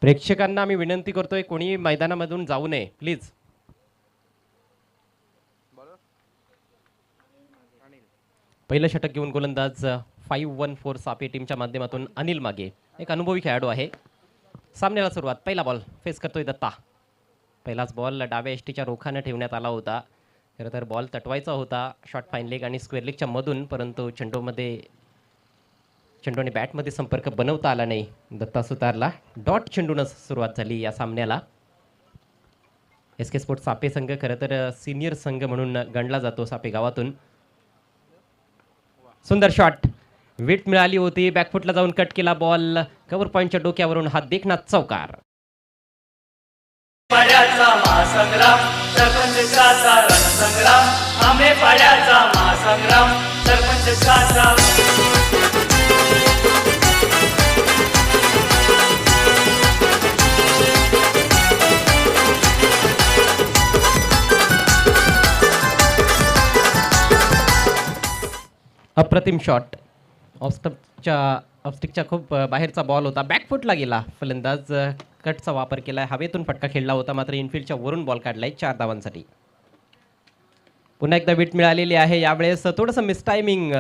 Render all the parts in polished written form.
प्रेक्षकांना मी विनंती करतोय, कोणी मैदानामधून जाऊ नये प्लीज. पहिलं षटक घेऊन गोलंदाज 514 सापे टीमच्या माध्यमातून अनिल मागे, एक अनुभवी खेळाडू आहे. सामन्याला सुरुवात. पहिला बॉल फेस करतोय दत्ता. पहिलाच बॉल डाव्या एसटीच्या रोखानं ठेवण्यात आला होता. खरं तर बॉल तटवायचा होता शॉर्ट फाईन लेग आणि स्क्वेअर लेगच्या मधून, परंतु चेंडूने बॅटमध्ये संपर्क बनवता आला नाही दत्ता सुतारला. डॉट चेंडून सुरुवात झाली या सामन्याला. SK स्पोर्ट्स सापे संघ खरं तर सिनियर संघ म्हणून गणला जातो सापे गावातून. सुंदर शॉट, विट मिळाली होती, बॅकफुटला जाऊन कट केला बॉल, कव्हर पॉईंटच्या डोक्यावरून हा देखना चौकार. पाड्याचा महासंग्राम सरपंचाचा रणसंग्राम, आंबे पाड्याचा महासंग्राम सरपंचाचा. अप्रतिम शॉट, ऑफस्टिकच्या खूप बाहेरचा बॉल होता, बॅकफुटला गेला. फलंदाज कटचा वापर केला, हवेतून फटका खेळला होता, मात्र इनफिल्डच्या वरून बॉल काढलाय 4 धावांसाठी. पुन्हा एकदा विट मिळालेली आहे, यावेळेस थोडंसं मिसटायमिंग,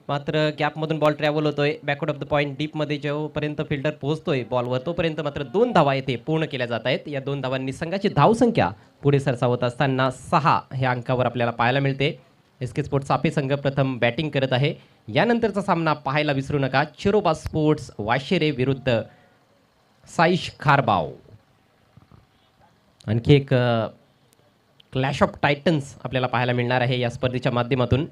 मात्र गॅपमधून बॉल ट्रॅव्हल होतोय बॅकवर्ड ऑफ द पॉईंट डीपमध्ये. जेव्हापर्यंत फिल्डर पोहोचतोय बॉलवर तोपर्यंत मात्र 2 धावा येथे पूर्ण केल्या जात आहेत. या 2 धावांनी संघाची धावसंख्या पुढे सरसावत असताना 6 ह्या अंकावर आपल्याला पाहायला मिळते. SK स्पोर्ट्स सापे संघ प्रथम बॅटिंग करत आहे. यानंतरचा सामना पाहायला विसरू नका, चिरोबा स्पोर्ट्स वाशेरे विरुद्ध साईश खारबाव. आणखी एक क्लॅश ऑफ टायटन्स आपल्याला पाहायला मिळणार आहे या स्पर्धेच्या माध्यमातून.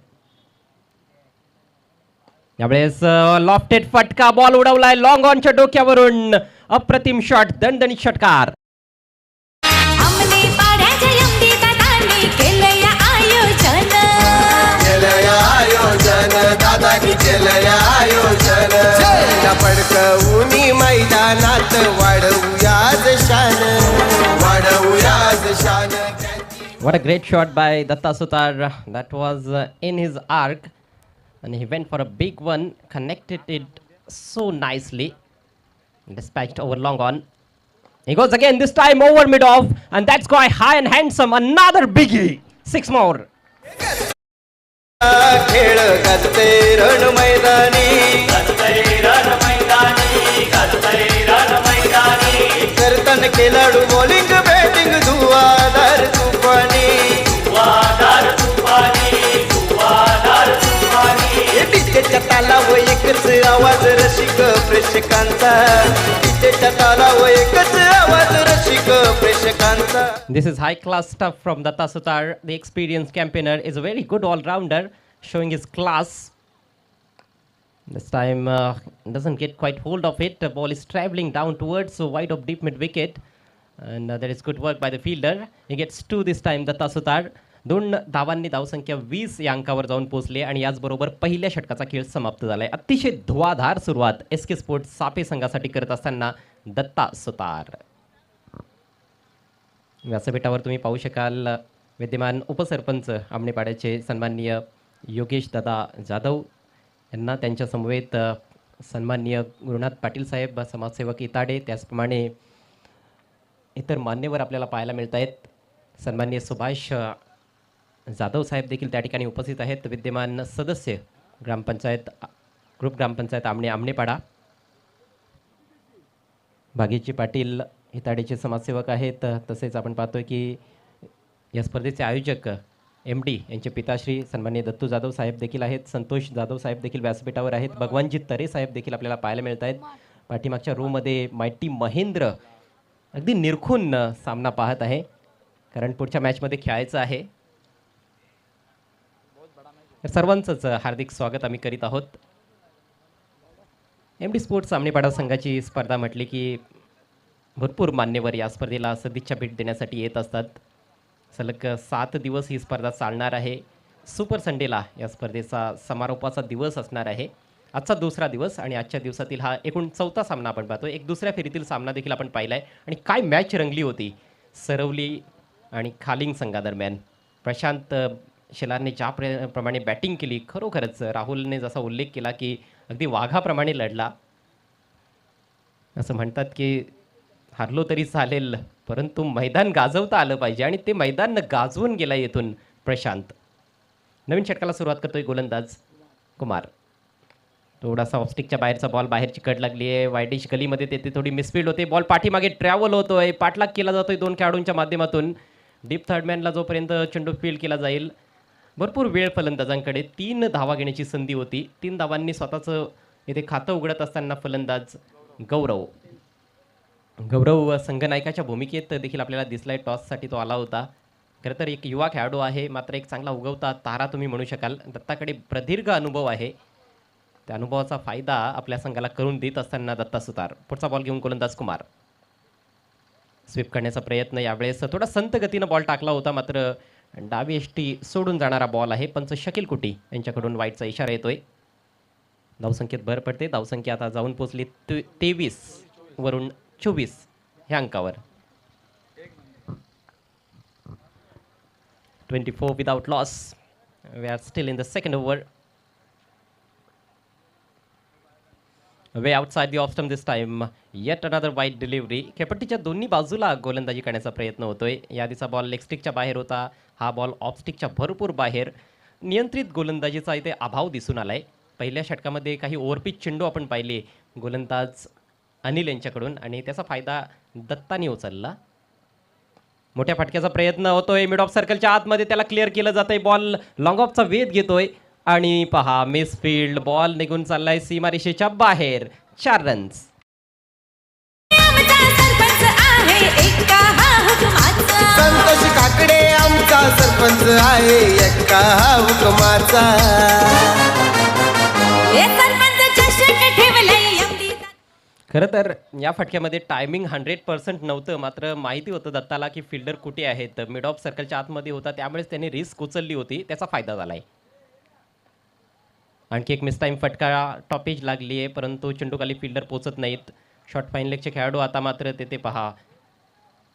यावेळेस लॉफ्टेड फटका, बॉल उडवलाय लॉंग ऑनच्या डोक्यावरून, अप्रतिम शॉट, दणदणीत षटकार. पडकवूनी मैदानात वाढवूया शान, वाढवूया शान. What a great shot by Datta Sutar. That was in his arc and he went for a big one, connected it so nicely, dispatched over long on. He goes again, this time over mid off, and that's quite high and handsome, another biggie, 6 more. खेळ गाजते रण मैदानी, करतन खेळाडू bowling batting धुवाधार तुफानी, डीजेच्या तालावर एकच आवाज रसिक प्रेक्षकांचा, डीजेच्या तालावर एकच आवाज रसिक प्रेक्षकांचा. This is high class stuff from Datta Sutar. The experienced campaigner is a very good all-rounder, showing his class. This time doesn't get quite hold of it. The ball is traveling down towards wide of deep mid wicket, and there is good work by the fielder. He gets 2 this time. Datta Sutar 2 धावांनी धावसंख्या 20 या अंकावर जाऊन पोहोचले आणि याचबरोबर पहिल्या षटकाचा खेळ समाप्त झालाय. अतिशय धुवाधार सुरुवात SK स्पोर्ट्स सापे संघासाठी करत असताना दत्ता सुतार. व्यासपीठावर तुम्ही पाहू शकाल विद्यमान उपसरपंच आमणेपाड्याचे सन्माननीय योगेश दादा जाधव यांना, त्यांच्या समवेत सन्माननीय गुरुनाथ पाटील साहेब, समाजसेवक इताडे, त्याचप्रमाणे इतर मान्यवर आपल्याला पाहायला मिळत आहेत. सन्माननीय सुभाष जाधव साहेब देखील त्या ठिकाणी उपस्थित आहेत. विद्यमान सदस्य ग्रुप ग्रामपंचायत आमणेपाडा, भागीजी पाटील हिताडीचे समाजसेवक आहेत. तसेच आपण पाहतोय की या स्पर्धेचे आयोजक MD यांचे पिताश्री सन्माननीय दत्तू जाधव साहेब देखील आहेत. संतोष जाधव साहेब देखील व्यासपीठावर आहेत. भगवानजी तरे साहेब देखील आपल्याला पाहायला मिळत आहेत. पाठीमागच्या रोमध्ये मायटी महेंद्र अगदी निरखून सामना पाहत आहे, कारण पुढच्या मॅचमध्ये खेळायचं आहे. सर्वांचंच हार्दिक स्वागत आम्ही करीत आहोत. MD स्पोर्ट्स आमणेपाडा संघाची स्पर्धा म्हटली की भरपूर मान्यवर या स्पर्धेला सदिच्छा भेट देण्यासाठी येत असतात. सलग 7 दिवस ही स्पर्धा चालणार आहे. सुपर संडेला या स्पर्धेचा समारोपाचा दिवस असणार आहे. आजचा दुसरा दिवस आणि आजच्या दिवसातील हा एकूण 4था सामना आपण पाहतो. एक दुसऱ्या फेरीतील सामना देखील आपण पाहिला आहे आणि काय मॅच रंगली होती सरवली आणि खालिंग संघादरम्यान. प्रशांत शेलारने ज्या प्रमाणे बॅटिंग केली, खरोखरच राहुलने जसा उल्लेख केला की अगदी वाघाप्रमाणे लढला. असं म्हणतात की हारलो तरी चालेल, परंतु मैदान गाजवता आलं पाहिजे आणि ते मैदान गाजवून गेला येथून प्रशांत. नवीन षटकाला सुरुवात करतोय गोलंदाज कुमार. थोडासा ऑफस्टिकच्या बाहेरचा बॉल, बाहेरची कट लागली आहे, वाईडिश गलीमध्ये तेथे थोडी मिसफील्ड होते, बॉल पाठीमागे ट्रॅव्हल होतोय, पाठलाग केला जातोय दोन खेळाडूंच्या माध्यमातून. डीप थर्डमॅनला जोपर्यंत चेंडू फील्ड केला जाईल, भरपूर वेळ फलंदाजांकडे 3 धावा घेण्याची संधी होती. 3 धावांनी स्वतःचं इथे खातं उघडत असताना फलंदाज गौरव संघनायकाच्या भूमिकेत देखील आपल्याला दिसलाय. टॉससाठी तो आला होता. खरं तर एक युवा खेळाडू आहे, मात्र एक चांगला उगवता तारा तुम्ही म्हणू शकाल. दत्ताकडे प्रदीर्घ अनुभव आहे, त्या अनुभवाचा फायदा आपल्या संघाला करून देत असताना दत्ता सुतार. पुढचा बॉल घेऊन गोलंदाज कुमार. स्वीप करण्याचा प्रयत्न, यावेळेस थोडा संत गतीनं बॉल टाकला होता, मात्र डावी एष्टी सोडून जाणारा बॉल आहे. पंच शकील कुटी यांच्याकडून वाईटचा इशारा येतोय. धावसंख्येत भर पडते. धावसंख्या आता जाऊन पोहोचली 23 वरून 24 ह्या अंकावर. 24 without loss. We are still in the second over. Way outside the off stump this time. Yet another wide delivery. खेळपट्टीच्या दोन्ही बाजूला गोलंदाजी करण्याचा प्रयत्न होतोय. यादीचा बॉल लेग स्टिकच्या बाहेर होता, हा बॉल ऑफ स्टिकच्या भरपूर बाहेर. नियंत्रित गोलंदाजीचा इथे अभाव दिसून आलाय. पहिल्या षटकामध्ये काही ओव्हरपिच चेंडू आपण पाहिले गोलंदाज अनिल यांच्याकडून, आणि त्याचा फायदा दत्तानी उचलला. मोठ्या फटक्याचा प्रयत्न होतोय मिड ऑफ सर्कलच्या आतमध्ये, त्याला क्लिअर केलं जातंय. बॉल लॉंग ऑफचा वेध घेतोय आणि पहा मिस फील्ड, बॉल निघून चाललाय सीमारेषेच्या बाहेर. 4 रन्स. संतोष काकडे आमचा सरपंच आहे, एक्का हुकमाचा. खरं तर या फटक्यामध्ये टायमिंग 100% नव्हतं, मात्र माहिती होतं दत्ताला की फिल्डर कुठे आहेत. मिड ऑफ सर्कलच्या आतमध्ये होता, त्यामुळेच त्याने रिस्क उचलली होती, त्याचा फायदा झालाय. आणखी एक मिस टाईम फटका, टॉपेज लागली आहे, परंतु चेंडूखाली फिल्डर पोचत नाहीत. शॉर्ट फाईन लेगचे खेळाडू आता मात्र तेथे पहा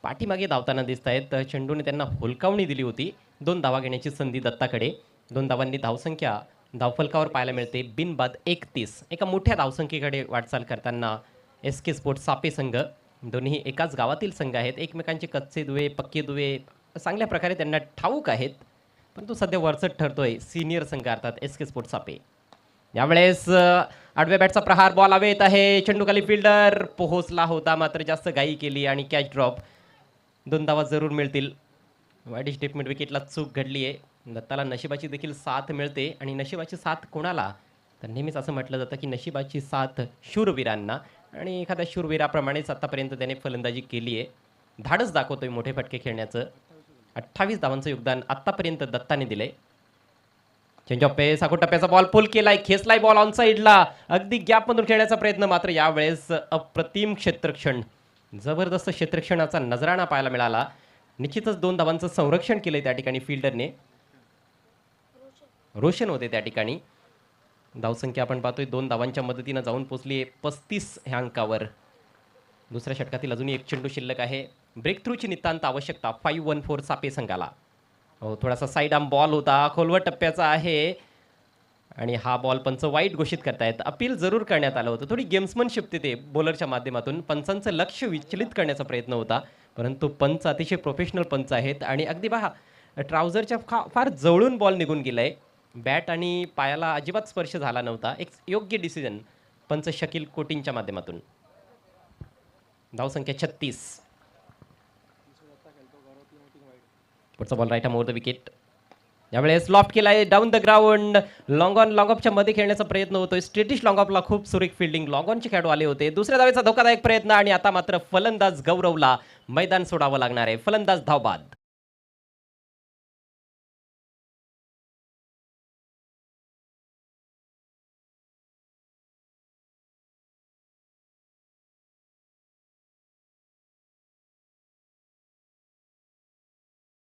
पाठीमागे धावताना दिसत आहेत. चेंडूने त्यांना हुलकावणी दिली होती. 2 धावा घेण्याची संधी दत्ताकडे. 2 धावांनी धावसंख्या धावफलकावर पाहायला मिळते बिनबाद 31. एका मोठ्या धावसंख्येकडे वाटचाल करताना SK स्पोर्ट्स सापे संघ, दोन्ही एकाच गावातील संघ आहेत. एकमेकांचे कच्चे दुवे पक्के दुवे चांगल्या प्रकारे त्यांना ठाऊक आहेत, परंतु सध्या वरचढ ठरतोय सिनियर संघ अर्थात SK स्पोर्ट्स सापे. यावेळेस आडव्या बॅटचा प्रहार, बॉल हवे येत आहे, चेंडूखाली फिल्डर पोहोचला होता, मात्र जास्त घाई केली आणि कॅच ड्रॉप. 2 धावा जरूर मिळतील. वाईडिश डिप मिड विकेटला चूक घडली आहे. दत्ताला नशिबाची देखील साथ मिळते, आणि नशिबाची साथ कोणाला, तर नेहमीच असं म्हटलं जातं की नशिबाची साथ शूरवीरांना, आणि एखाद्या शूरवीराप्रमाणेच आत्तापर्यंत त्याने फलंदाजी केली आहे. धाडस दाखवतोय मोठे फटके खेळण्याचं. 28 धावांचं योगदान आत्तापर्यंत दत्ताने दिलंय. चेंज ऑफ पेस, साखो टप्प्याचा बॉल पुल केलाय, खेचलाय बॉल ऑन साईडला, अगदी गॅपमधून खेळण्याचा प्रयत्न, मात्र यावेळेस अप्रतिम क्षेत्रक्षण, जबरदस्त क्षेत्रक्षणाचा नजराणा पाहायला मिळाला. निश्चितच 2 धावांचं संरक्षण केलंय त्या ठिकाणी फिल्डरने. रोशन होते त्या ठिकाणी. धावसंख्या आपण पाहतोय 2 धावांच्या मदतीनं जाऊन पोचली 35 ह्या अंकावर. दुसऱ्या षटकातील अजूनही एक चेंडू शिल्लक आहे. ब्रेक थ्रूची नितांत आवश्यकता 5-1-4 सापे संघाला. हो, थोडासा साईड आर्म बॉल होता, खोलवर टप्प्याचा आहे, आणि हा बॉल पंच वाईट घोषित करतायत. अपील जरूर करण्यात आलं होतं. थोडी गेम्समनशिप तिथे बॉलरच्या माध्यमातून पंचांचं लक्ष विचलित करण्याचा प्रयत्न होता, परंतु पंच अतिशय प्रोफेशनल पंच आहेत, आणि अगदी पहा ट्राउझरच्या फार जवळून बॉल निघून गेलाय. बॅट आणि पायाला अजिबात स्पर्श झाला नव्हता. एक योग्य डिसिजन पंच शकील कोटींच्या माध्यमातून. धावसंख्या 36. पुढचा ball right over the wicket. यावेळेस लॉफ्ट केलाय down the ground. Long on long ऑफच्या मध्ये खेळण्याचा प्रयत्न होतोय. स्ट्रेटिश लॉंग ऑफला खूप सुरेख फिल्डिंग, लॉंग ऑनचे खेळाडू आले होते. दुसऱ्या धावेचा धोकादायक प्रयत्न, आणि आता मात्र फलंदाज गौरवला मैदान सोडावं लागणार आहे. फलंदाज धावबाद.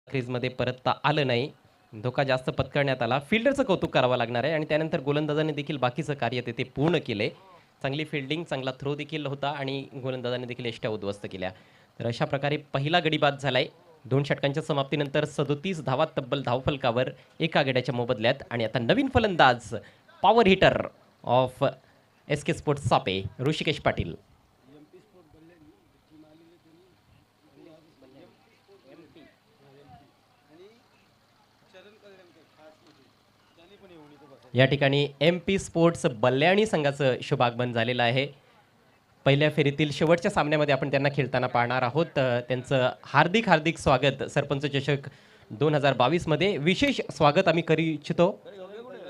क्रीजमध्ये परतता आलं नाही. धोका जास्त पत्करण्यात आला. फिल्डरचं कौतुक करावं लागणार आहे, आणि त्यानंतर गोलंदाजाने देखील बाकीचं कार्य तेथे पूर्ण केले. चांगली फिल्डिंग, चांगला थ्रो देखील होता, आणि गोलंदाजाने देखील एष्ट्या उद्ध्वस्त केल्या. तर अशा प्रकारे पहिला गडी बाद झालाय. 2 षटकांच्या समाप्तीनंतर 37 धावा तब्बल धावफलकावर एका गड्याच्या मोबदल्यात. आणि आता नवीन फलंदाज power hitter of SK sports Sape Rishikesh Patil. या ठिकाणी MP स्पोर्ट्स बल्याणी संघाचं शुभागमन झालेलं आहे. पहिल्या फेरीतील शेवटच्या सामन्यामध्ये आपण त्यांना खेळताना पाहणार आहोत. त्यांचं हार्दिक हार्दिक स्वागत सरपंच चषक 2022 मध्ये विशेष स्वागत आम्ही करू इच्छितो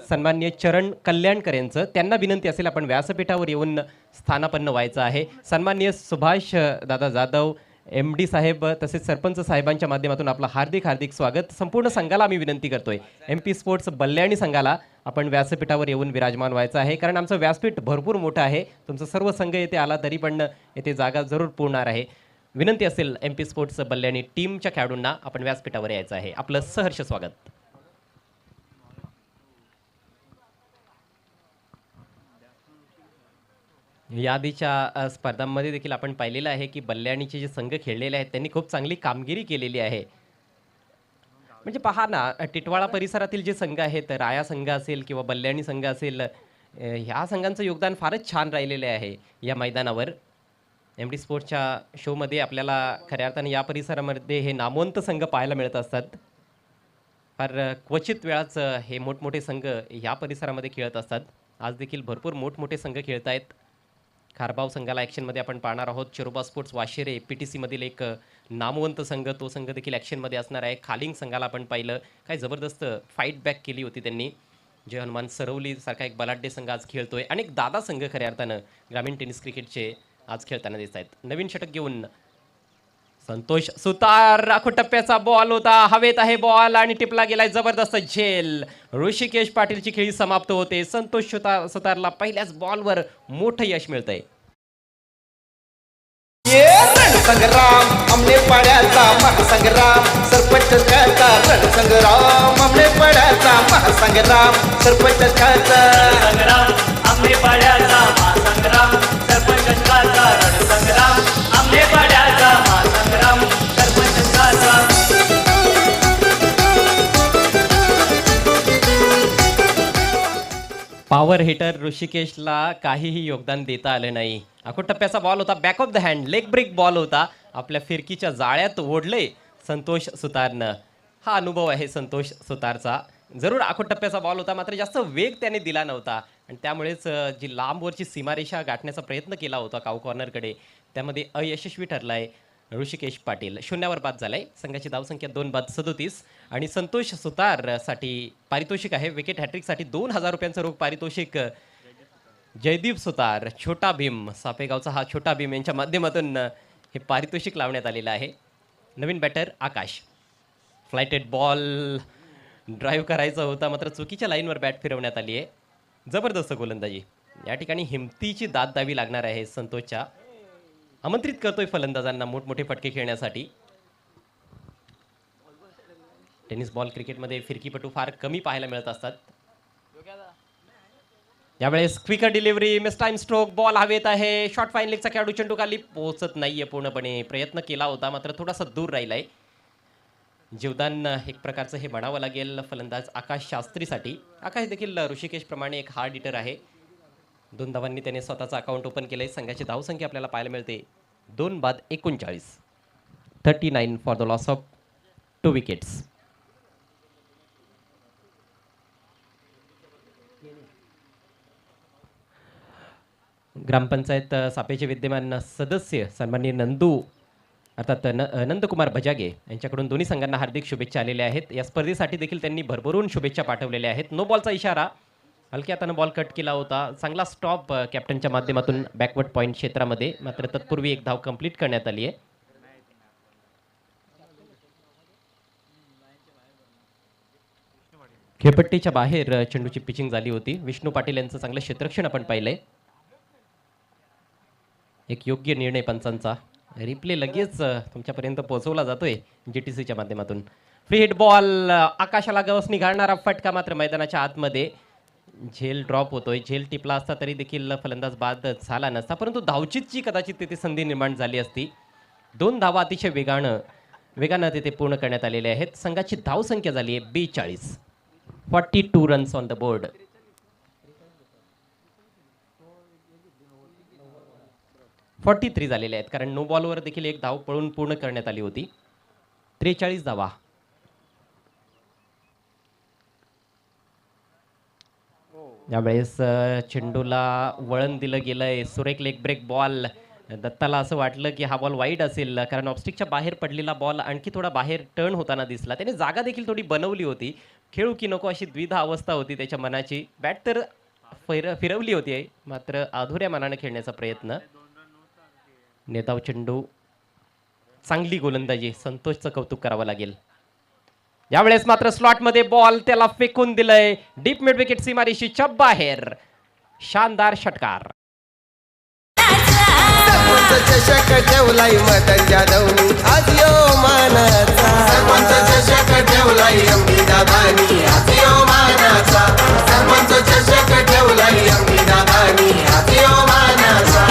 सन्माननीय चरण कल्याणकर यांचं. त्यांना विनंती असेल आपण व्यासपीठावर येऊन स्थानापन्न व्हायचं आहे. सन्माननीय सुभाष दादा जाधव MD साहेब तसेच सरपंच साहेबांच्या माध्यमातून आपलं हार्दिक हार्दिक स्वागत. संपूर्ण संघाला आम्ही विनंती करतोय MP स्पोर्ट्स बल्याणी संघाला आपण व्यासपीठावर येऊन विराजमान व्हायचं आहे, कारण आमचं व्यासपीठ भरपूर मोठं आहे. तुमचं सर्व संघ येथे आला तरी पण येथे जागा जरूर पुरणार आहे. विनंती असेल MP स्पोर्ट्स बल्याणी टीमच्या खेळाडूंना आपण व्यासपीठावर यायचं आहे. आपलं सहर्ष स्वागत. याआधीच्या स्पर्धांमध्ये देखील आपण पाहिलेलं आहे की बल्याणीचे जे संघ खेळलेले आहेत त्यांनी खूप चांगली कामगिरी केलेली आहे. म्हणजे पहा ना, टिटवाळा परिसरातील जे संघ आहेत, राया संघ असेल किंवा बल्याणी संघ असेल, ह्या संघांचं योगदान फारच छान राहिलेले आहे या मैदानावर. MD स्पोर्ट्सच्या शोमध्ये आपल्याला खऱ्या अर्थाने या परिसरामध्ये हे नामवंत संघ पाहायला मिळत असतात. फार क्वचित वेळाच हे मोठमोठे संघ ह्या परिसरामध्ये खेळत असतात. आज देखील भरपूर मोठमोठे संघ खेळत आहेत. खारबाव संघाला ॲक्शनमध्ये आपण पाहणार आहोत. चिरोबा स्पोर्ट्स वाशेरे PTC मधील एक नामवंत संघ, तो संघ देखील ॲक्शनमध्ये असणार आहे. खालिंग संघाला आपण पाहिलं, काय जबरदस्त फाईट बॅक केली होती त्यांनी. जय हनुमान सरवली सारखा एक बलाढ्य संघ आज खेळतोय. अनेक दादा संघ खऱ्या अर्थानं ग्रामीण टेनिस क्रिकेटचे आज खेळताना दिसत आहेत. नवीन षटक घेऊन संतोष सुतार. राखो टप्प्याचा बॉल होता, हवेत आहे बॉल आणि टिपला गेलाय जबरदस्त झेल. ऋषिकेश पाटीलची खेळी समाप्त होते. संतोष सुतारला पहिल्याच बॉलवर मोठं यश मिळतंय. रणसंग्राम आमने पाड्याचा महासंग्राम सरपंच खेळचा रणसंग्राम आमने पाड्याचा महासंग्राम सरपंच खेळचा संग्राम आमने पाड्याचा महासंग्राम सरपंचाचा रणसंग्राम आमने पाड्याचा महासंग्राम सरपंचाचा. पॉवर हिटर ऋषिकेशला काहीही योगदान देता आलं नाही. आखो टप्प्याचा बॉल होता, back of the hand leg break ball होता. आपल्या फिरकीच्या जाळ्यात ओढले संतोष सुतारनं. हा अनुभव आहे संतोष सुतारचा. जरूर आखो टप्प्याचा बॉल होता, मात्र जास्त वेग त्याने दिला नव्हता आणि त्यामुळेच जी लांबवरची सीमारेषा गाठण्याचा प्रयत्न केला होता काऊ कॉर्नरकडे, त्यामध्ये अयशस्वी ठरलाय ऋषिकेश पाटील. 0वर बाद झालाय. संघाची धावसंख्या 2 बाद 37 आणि संतोष सुतारसाठी पारितोषिक आहे विकेट हॅट्रिकसाठी 2000 रुपयांचं रोख पारितोषिक. जयदीप सुतार, छोटा भीम, सापेगावचा हा छोटा भीम यांच्या माध्यमातून हे पारितोषिक लावण्यात आलेलं आहे. नवीन बॅटर आकाश. फ्लायटेड बॉल ड्राईव्ह करायचा होता, मात्र चुकीच्या लाईनवर बॅट फिरवण्यात आली आहे. जबरदस्त गोलंदाजी. या ठिकाणी हिमतीची दाद द्यावी लागणार आहे संतोषच्या. आमंत्रित करतोय फलंदाजांना मोठमोठे फटके खेळण्यासाठी. टेनिस बॉल क्रिकेटमध्ये फिरकीपटू फार कमी पाहायला मिळत असतात. यावेळेस quicker delivery, mistime stroke, ball हवेत आहे. शॉर्ट फाईन लेगचा खेळाडू चेंडू खाली पोहोचत नाहीये पूर्णपणे. प्रयत्न केला होता, मात्र थोडासा दूर राहिलाय. जीवदान एक प्रकारचं हे म्हणावं लागेल फलंदाज आकाश शास्त्रीसाठी. आकाश देखील ऋषिकेश प्रमाणे एक हार्ड हिटर आहे. 2 धावांनी त्याने स्वतःचं अकाउंट ओपन केलंय. संघाची धावसंख्या आपल्याला पाहायला मिळते 2 बाद 39. 39 for the loss of 2 wickets. ग्रामपंचायत सापेचे विद्यमान सदस्य सन्माननीय नंदू अर्थात नंदकुमार बजागे यांच्याकडून दोन्ही संघांना हार्दिक शुभेच्छा आलेल्या आहेत. या स्पर्धेसाठी देखील त्यांनी भरभरून शुभेच्छा पाठवलेल्या आहेत. नो बॉलचा इशारा, हलक्या हातानं बॉल कट केला होता. चांगला स्टॉप कॅप्टनच्या माध्यमातून बॅकवर्ड पॉईंट क्षेत्रामध्ये, मात्र तत्पूर्वी एक धाव कंप्लीट करण्यात आली आहे. खेळपट्टीच्या बाहेर चेंडूची पिचिंग झाली होती. विष्णू पाटील यांचं चांगलं क्षेत्ररक्षण आपण पाहिलंय. एक योग्य निर्णय पंचांचा. रिप्ले लगेच तुमच्यापर्यंत पोहोचवला जातोय GTCच्या माध्यमातून. फ्री हिट बॉल, आकाशाला गवसणी घालणारा फटका, मात्र मैदानाच्या आतमध्ये. झेल ड्रॉप होतोय. झेल टिपला असता तरी देखील फलंदाज बाद झाला नसता, परंतु धावचीतची कदाचित तिथे संधी निर्माण झाली असती. 2 धावा अतिशय वेगानं तिथे पूर्ण करण्यात आलेले आहेत. संघाची धावसंख्या झाली आहे 42. 42 रन्स ऑन द बोर्ड. .43 झालेले आहेत, कारण नो बॉलवर देखील एक धाव पळून पूर्ण करण्यात आली होती. 43 धावा. यावेळेस चेंडूला वळण दिलं गेलंय, सुरेख लेग ब्रेक बॉल. दत्ताला असं वाटलं की हा बॉल वाईड असेल, कारण ऑफस्टिकच्या बाहेर पडलेला बॉल आणखी थोडा बाहेर टर्न होताना दिसला. त्याने जागा देखील थोडी बनवली होती, खेळू की नको अशी द्विधा अवस्था होती त्याच्या मनाची. बॅट तर फिरवली होती, मात्र अधुऱ्या मनाने खेळण्याचा प्रयत्न. नेताव चेंडू, चांगली गोलंदाजी, संतोषचं कौतुक करावं लागेल. यावेळेस मात्र स्लॉटमध्ये बॉल, त्याला फेकून दिलंय डीप मिड विकेट सीमारेषीच्या बाहेर. शानदार षटकार. सरपंच चषक ठेवलाय मदन जाधवनी आज यो मानाचा. सरपंच चषक ठेवलाय एमडी दादानी आज यो मानाचा. सरपंच चषक ठेवलाय एमडी दादानी आज यो मानाचा.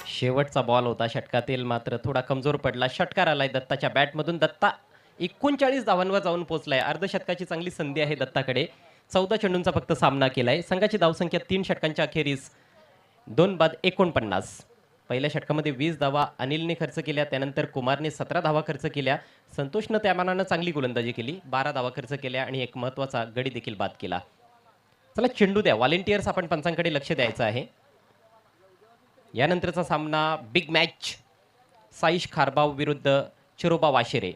शेवटचा बॉल होता षटकातील, मात्र थोडा कमजोर पडला. षटकार आलाय दत्ताच्या बॅटमधून. दत्ता 39 धावांवर जाऊन पोहोचलाय. अर्धशतकाची चांगली संधी आहे दत्ताकडे. 14 चेंडूंचा फक्त सामना केलाय. संघाची धावसंख्या 3 षटकांच्या अखेरीस 2 बाद 49. पहिल्या षटकामध्ये 20 धावा अनिलने खर्च केल्या, त्यानंतर कुमारने 17 धावा खर्च केल्या. संतोषनं त्या मानानं चांगली गोलंदाजी केली, 12 धावा खर्च केल्या आणि एक महत्त्वाचा गडी देखील बाद केला. चला चेंडू द्या, व्हॉलेंटियर्स आपण पंचांकडे लक्ष द्यायचं आहे. यानंतरचा सामना बिग मॅच, साईश खारबाव विरुद्ध चिरोबा वाशेरे.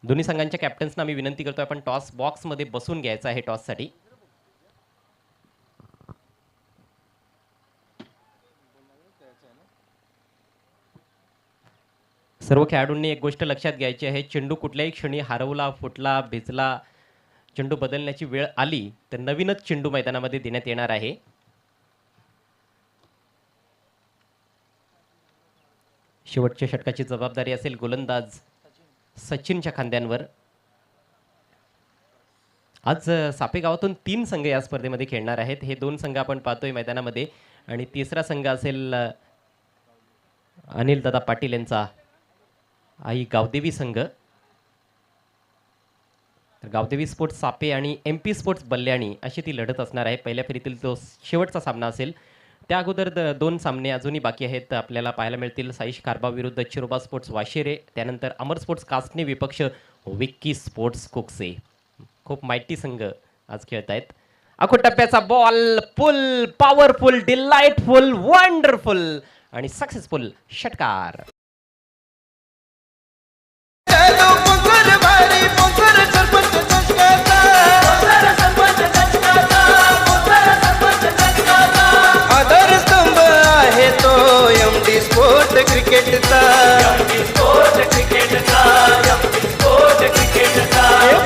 दोन्ही संघांच्या कॅप्टन्सना मी विनंती करतोय, आपण टॉस बॉक्समध्ये बसून घ्यायचं आहे टॉससाठी. सर्व खेळाडूंनी एक गोष्ट लक्षात घ्यायची आहे, चेंडू कुठल्याही क्षणी हरवला, फुटला, भिजला, चेंडू बदलण्याची वेळ आली तर नवीनच चेंडू मैदानामध्ये देण्यात येणार आहे. शेवटच्या षटकाची जबाबदारी असेल गोलंदाज सचिनच्या खांद्यांवर. आज सापेगावातून 3 संघ या स्पर्धेमध्ये खेळणार आहेत. हे 2 संघ आपण पाहतोय मैदानामध्ये आणि तिसरा संघ असेल अनिल दादा पाटील यांचा आई गावदेवी संघ. तर गावदेवी स्पोर्ट्स सापे आणि MP स्पोर्ट्स बल्याणी अशी ती लढत असणार आहे. पहिल्या फेरीतील तो शेवटचा सामना असेल. त्या अगोदर 2 सामने अजूनही बाकी आहेत, आपल्याला पाहायला मिळतील. साईश खारबा विरुद्ध चिरोबा स्पोर्ट्स वाशेरे, त्यानंतर अमर स्पोर्ट्स कास्टने विपक्ष विक्की स्पोर्ट्स कोकसे. खूप माहिती संघ आज खेळत आहेत. अखो टप्प्याचा बॉल, फुल पॉवरफुल, डिलाइटफुल, वंडरफुल आणि सक्सेसफुल षटकार. आधारस्तंभ आहे तो एमडी स्पोर्ट क्रिकेटचा.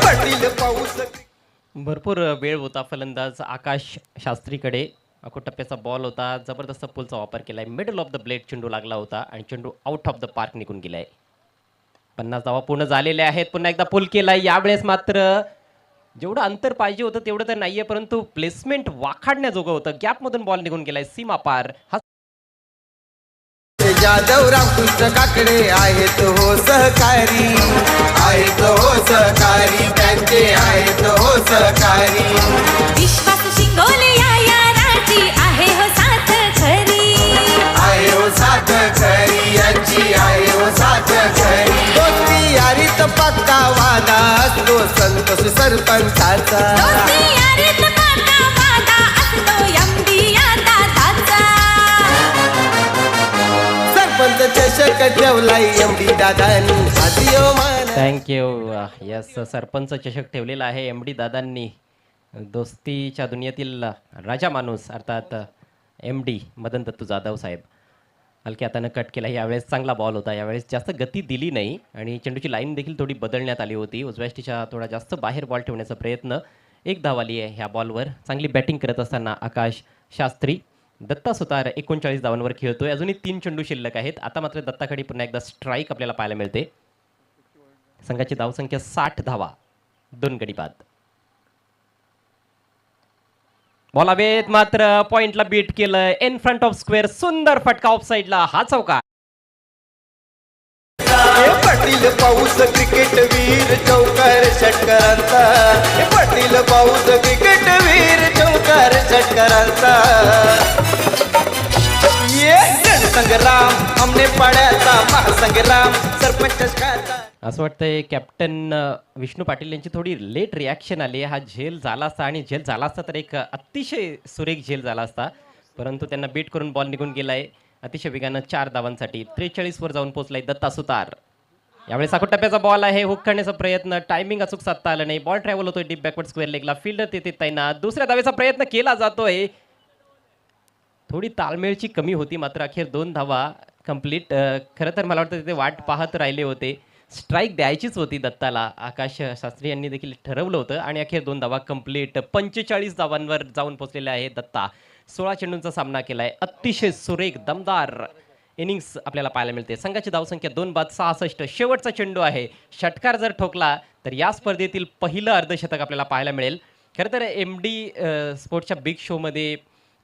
पाटील पाऊस. भरपूर वेळ होता फलंदाज आकाश शास्त्रीकडे. अखो टप्प्याचा बॉल होता, जबरदस्त पुलचा वापर केलाय. मिडल ऑफ द ब्लेड चेंडू लागला होता आणि चेंडू आउट ऑफ द पार्क निघून गेलाय. 50 धावा पूर्ण झालेल्या आहेत. पुन्हा एकदा पुल केलाय. यावेळेस मात्र जेवढं अंतर पाहिजे होतं तेवढं तर नाहीये, परंतु प्लेसमेंट वाखाडण्याजोगं होतं. गॅपमधून बॉल निघून गेलाय सीमा पार. जाधव रामकृष्ण काकडे आहेत हो सहकारी, आहेत हो सहकारी, त्यांचे आहेत हो सहकारी. विश्वास शिंगोले या राजी आहे हो साथ खरी, आहे हो साथ खरी, यांची आहे हो साथ खरी. दोस्ती यारीत पक्का वादा असतो संतोष सरपंचाचा. दोस्ती यारीत पक्का वादा असतो एमडी या दादाचा. सरपंच चषक ठेवलाय एमडी दादानी आज यो मान. थँक्यू. यस, सरपंच चषक ठेवलेला आहे एमडी दादांनी. दोस्तीच्या दुनियेतील राजा माणूस अर्थात MD मदन दत्तू जाधव साहेब. हलक्या हातानं कट केला. यावेळेस चांगला बॉल होता, यावेळेस जास्त गती दिली नाही आणि चेंडूची लाईन देखील थोडी बदलण्यात आली होती. उजव्या स्टिच्या थोडा जास्त बाहेर बॉल ठेवण्याचा प्रयत्न. 1 धाव आली आहे ह्या बॉलवर. चांगली बॅटिंग करत असताना आकाश शास्त्री. दत्ता सुतार 39 धावांवर खेळतोय. अजूनही 3 चेंडू शिल्लक आहेत. आता मात्र दत्ताकडे पुन्हा एकदा स्ट्राईक आपल्याला पाहायला मिळते. संघाची धावसंख्या 60 धावा, 2 गडी बाद. बॉल हवेत, मात्र पॉइंटला बीट केलं इन फ्रंट ऑफ स्क्वेअर. सुंदर फटका ऑफ साइडला. हा चौका. पाटील पाऊस क्रिकेट वीर चौकार षटकारांचा. पाटील पाऊस क्रिकेट वीर चौकार षटकारांचा. रणसंग्राम आमने पाड्याचा महासंग्राम सरपंच चषकाचा. असं वाटतंय कॅप्टन विष्णू पाटील यांची थोडी लेट रिॲक्शन आली आहे. हा झेल झाला असता आणि झेल झाला असता तर एक अतिशय सुरेख झेल झाला असता, परंतु त्यांना बीट करून बॉल निघून गेलाय अतिशय वेगानं 4 धावांसाठी. 43 वर जाऊन पोहोचलाय दत्ता सुतार. यावेळेस साखोट टप्प्याचा बॉल आहे, हुक करण्याचा प्रयत्न, टायमिंग अचूक साधता आलं नाही. बॉल ट्रॅव्हल होतोय डीप बॅकवर्ड स्क्वेअर लेगला, फिल्डर तिथे तैनात. दुसऱ्या धावेचा प्रयत्न केला जातोय, थोडी ताळमेळची कमी होती, मात्र अखेर 2 धावा कंप्लीट. खरं तर मला वाटतं तिथे वाट पाहत राहिले होते, स्ट्राईक द्यायचीच होती दत्ताला. आकाश शास्त्री यांनी देखील ठरवलं होतं आणि अखेर 2 धावा कंप्लीट. 45 धावांवर जाऊन पोहोचलेले आहे दत्ता. 16 चेंडूंचा सामना केलाय. अतिशय सुरेख दमदार इनिंग्स आपल्याला पाहायला मिळते. संघाची धावसंख्या 2 बाद 66. शेवटचा चेंडू आहे, षटकार जर ठोकला तर या स्पर्धेतील पहिलं अर्धशतक आपल्याला पाहायला मिळेल. खरं तर MD स्पोर्ट्सच्या बिग शोमध्ये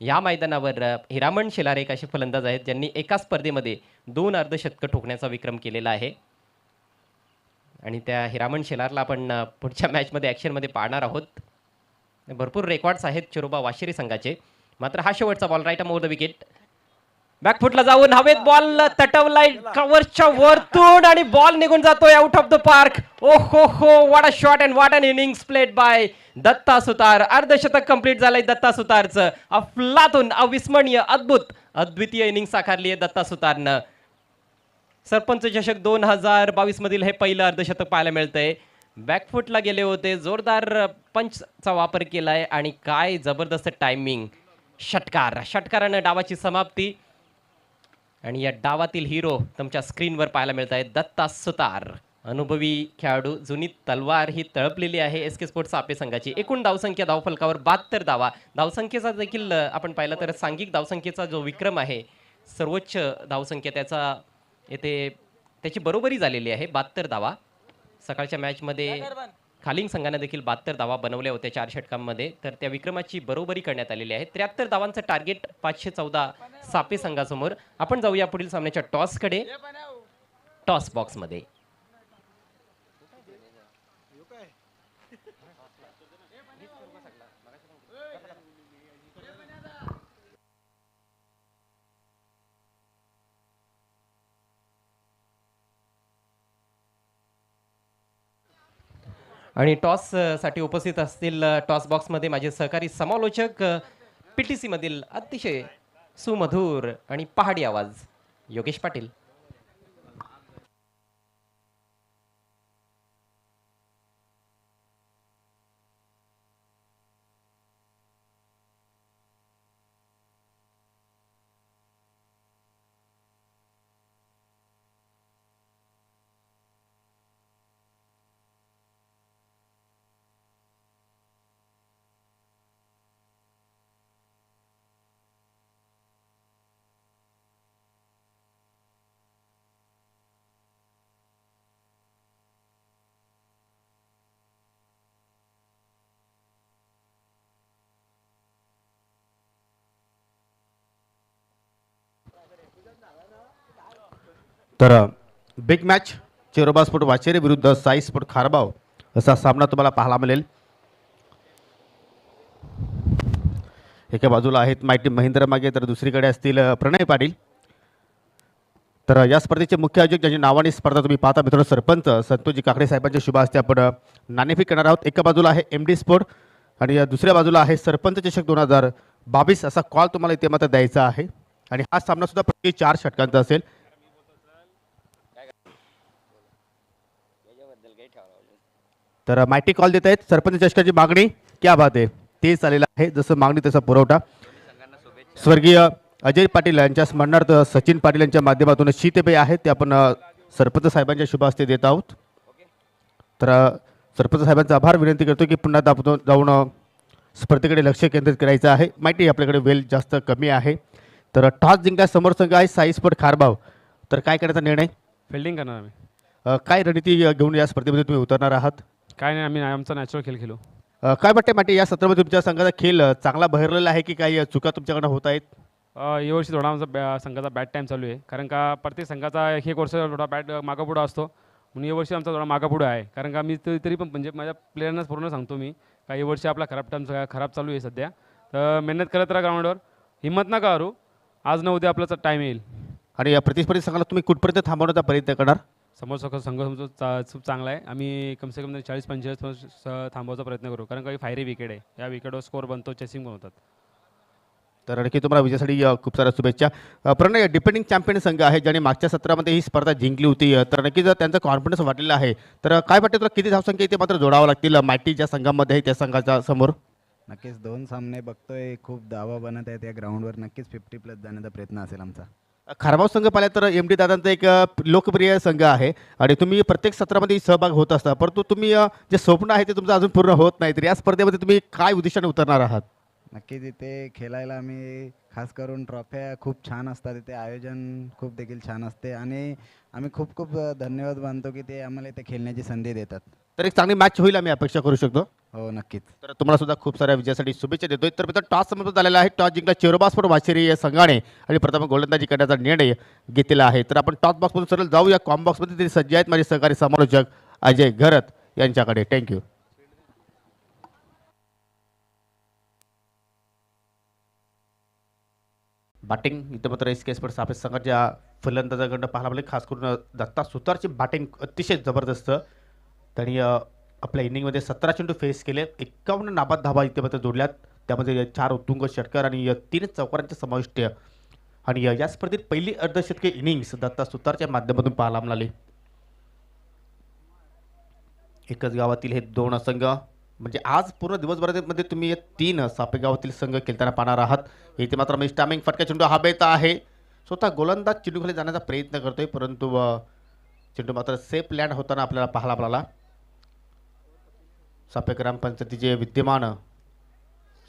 या मैदानावर हिरामण शेलार एक असे फलंदाज आहेत ज्यांनी एका स्पर्धेमध्ये 2 अर्धशतकं ठोकण्याचा विक्रम केलेला आहे आणि त्या हिरामण शेलारला आपण पुढच्या मॅचमध्ये ॲक्शनमध्ये पाहणार आहोत. भरपूर रेकॉर्ड्स आहेत चिरोबा वाशिरी संघाचे. मात्र हा शेवटचा ball right over the wicket, बॅकफुटला जाऊन हवेत बॉल तटवलाय कव्हरच्या वरतून आणि बॉल निघून जातोय आउट ऑफ द पार्क. ओ हो what a shot and what an innings played by Datta Sutar. अर्धशतक कंप्लीट झालंय दत्ता सुतारचं. अफलातून अविस्मरणीय अद्भुत अद्वितीय इनिंग साकारली आहे दत्ता सुतारनं. सरपंच चषक 2022 मधील हे पहिलं अर्धशतक पाहायला मिळतंय. बॅकफुटला गेले होते, जोरदार पंचचा वापर केलाय आणि काय जबरदस्त टायमिंग. षटकारानं डावाची समाप्ती आणि या डावातील हिरो तुमच्या स्क्रीनवर पाहायला मिळत आहेत दत्ता सुतार. अनुभवी खेळाडू, जुनी तलवार ही तळपलेली आहे SK स्पोर्ट्स आपे संघाची. एकूण धावसंख्या धावफलकावर 72 धावा. धावसंख्येचा देखील आपण पाहिलं तर सांघिक धावसंख्येचा जो विक्रम आहे, सर्वोच्च धावसंख्या त्याचा येथे त्याची बरोबरी झालेली आहे 72 धावा. सकाळच्या मॅचमध्ये खालिंग संघाने देखील 72 धावा बनवल्या होत्या 4 षटकांमध्ये, तर त्या विक्रमाची बरोबरी करण्यात आलेली आहे. 73 धावांचं टार्गेट 514 सापे संघासमोर. आपण जाऊया पुढील सामन्याच्या टॉसकडे. टॉस बॉक्समध्ये आणि टॉस साठी उपस्थित असतील टॉस बॉक्समध्ये माझे सहकारी समालोचक PTC मधील अतिशय सुमधुर आणि पहाडी आवाज योगेश पाटील. तर बिग मॅच चिरोबा स्पोर्ट वाचेरे विरुद्ध साई स्पोर्ट खारबाव असा सामना तुम्हाला पाहायला मिळेल. एका बाजूला आहेत माहिती महेंद्र मागे, तर दुसरीकडे असतील प्रणय पाटील. तर या स्पर्धेचे मुख्य आयोजक ज्यांच्या नावाने स्पर्धा तुम्ही पाहता मित्रांनो, सरपंच संतोषजी काकडे साहेबांच्या शुभ हस्ते आपण नाणेफेक करणार आहोत. एका बाजूला आहे MD स्पोर्ट आणि या दुसऱ्या बाजूला आहे सरपंच चषक 2022 असा कॉल तुम्हाला इथे मात्र द्यायचा आहे. आणि हा सामना सुद्धा प्रति 4 षटकांचा असेल. तर माहिती कॉल देत आहेत. सरपंच चषकाची मागणी क्या बात आहे, तेच आलेलं आहे, जसं मागणी तसा पुरवठा. स्वर्गीय अजय पाटील यांच्या स्मरणार्थ सचिन पाटील यांच्या माध्यमातून शीतपेय आहे ते आपण सरपंच साहेबांच्या शुभ हस्ते देत आहोत. तर सरपंच साहेबांचा आभार विनंती करतो की पुन्हा जाऊन स्पर्धेकडे लक्ष केंद्रित करायचं आहे. माहिती आपल्याकडे वेळ जास्त कमी आहे. तर टॉस जिंकल्या समोर संघ आहे साई स्पोर्ट खारबाव. तर काय करण्याचा निर्णय? फिल्डिंग करणार आम्ही. काय रणनीती घेऊन या स्पर्धेमध्ये तुम्ही उतरणार आहात? काय नाही, आम्ही आमचा नॅचरल खेळ खेळू. काय वाटते माहिती या सत्रामध्ये तुमच्या संघाचा खेळ चांगला बहरलेला आहे की काही चुका तुमच्याकडनं होत आहेत? यावर्षी थोडा आमचा संघाचा बॅट टाईम चालू आहे, कारण का प्रत्येक संघाचा एक वर्ष थोडा बॅट मागापुढं असतो, म्हणून यावर्षी आमचा थोडा मागापुढं आहे. कारण का मी तरी पण म्हणजे माझ्या प्लेयरनाच पूर्ण सांगतो मी का यावर्षी आपला खराब चालू आहे सध्या. तर मेहनत करत राहा ग्राउंडवर, हिंमत नका करू, आज न उद्या आपल्याचा टाईम येईल. आणि या प्रतिस्पर्धी संघाला तुम्ही कुठपर्यंत थांबवण्याचा प्रयत्न करणार? समोरचा संघ खूप चांगला आहे. आम्ही कमसे कम 40-45 थांबवायचा प्रयत्न करू, कारण काही फायरी विकेट आहे. या विकेटवर स्कोर बनतो, चेसिंग पण होतात. तर आणखी तुम्हाला विजयासाठी खूप साऱ्या शुभेच्छा. प्रणय डिपेंडिंग चॅम्पियन संघ आहे ज्याने मागच्या सत्रामध्ये ही स्पर्धा जिंकली होती. तर नक्कीच त्यांचा कॉन्फिडन्स वाढलेला आहे. तर काय वाटते तुला किती धावसंख्या इथे मात्र जोडावं लागतील माहिती ज्या संघामध्ये आहे त्या संघाच्या समोर? नक्कीच 2 सामने बघतोय, खूप धावा बनत आहेत या ग्राउंडवर. नक्कीच 50+ जाण्याचा प्रयत्न असेल आमचा. खारबाव संघ पाहिला तर एम डी दादांचा एक लोकप्रिय संघ आहे आणि तुम्ही प्रत्येक सत्रामध्ये सहभाग होत असता, परंतु तुम्ही जे स्वप्न आहे ते तुमचं अजून पूर्ण होत नाही. तर या स्पर्धेमध्ये तुम्ही काय उद्देशाने उतरणार आहात? नक्कीच इथे खेळायला आम्ही खास करून ट्रॉफ्या खूप छान असतात. इथे आयोजन खूप देखील छान असते आणि आम्ही खूप खूप धन्यवाद मानतो की ते आम्हाला इथे खेळण्याची संधी देतात. तर एक चांगली मॅच होईल आम्ही अपेक्षा करू शकतो. हो नक्कीच. तर तुम्हाला सुद्धा खूप साऱ्या विजयासाठी शुभेच्छा देतोय. तर मित्र टॉस समाप्त झालेला आहे. टॉस जिंकला चेरोबास्पर वाशेरी या संघाने आणि प्रथम गोलंदाजी करण्याचा निर्णय घेतलेला आहे. तर आपण टॉस बॉक्समधून सरळ जाऊया कॉम बॉक्समध्ये. ते सज्ज आहेत माझे सहकारी समालोचक अजय घरत यांच्याकडे. थँक्यू. बॅटिंग इथं मात्र एस के स्पोर्ट्स सापेक्ष संघाच्या फलंदाजाकडनं पाहायला मिळेल. खास करून दत्ता सुतारची बॅटिंग अतिशय जबरदस्त. त्यांनी आपल्या इनिंगमध्ये 17 चेंडू फेस केले, 51 नाबाद धावा इथे मात्र जोडल्यात. त्यामध्ये 4 उत्तुंग षटकार आणि 3 चौकारांचे समाविष्ट. आणि या स्पर्धेत पहिली अर्धशतकी इनिंग्स दत्ता सुतारच्या माध्यमातून पाहायला मिळाली. एकच गावातील हे 2 संघ म्हणजे आज पूर्ण दिवसभरामध्ये तुम्ही या 3 सापे गावातील संघ खेळताना पाहणार आहात. इथे मात्र मिस टायमिंग फटका चेंडू हवेत आहे. स्वतः गोलंदाज चेंडूखाली जाण्याचा प्रयत्न करतोय, परंतु चेंडू मात्र सेफ लँड होताना आपल्याला पाहायला मिळाला. सापे ग्रामपंचायतीचे विद्यमान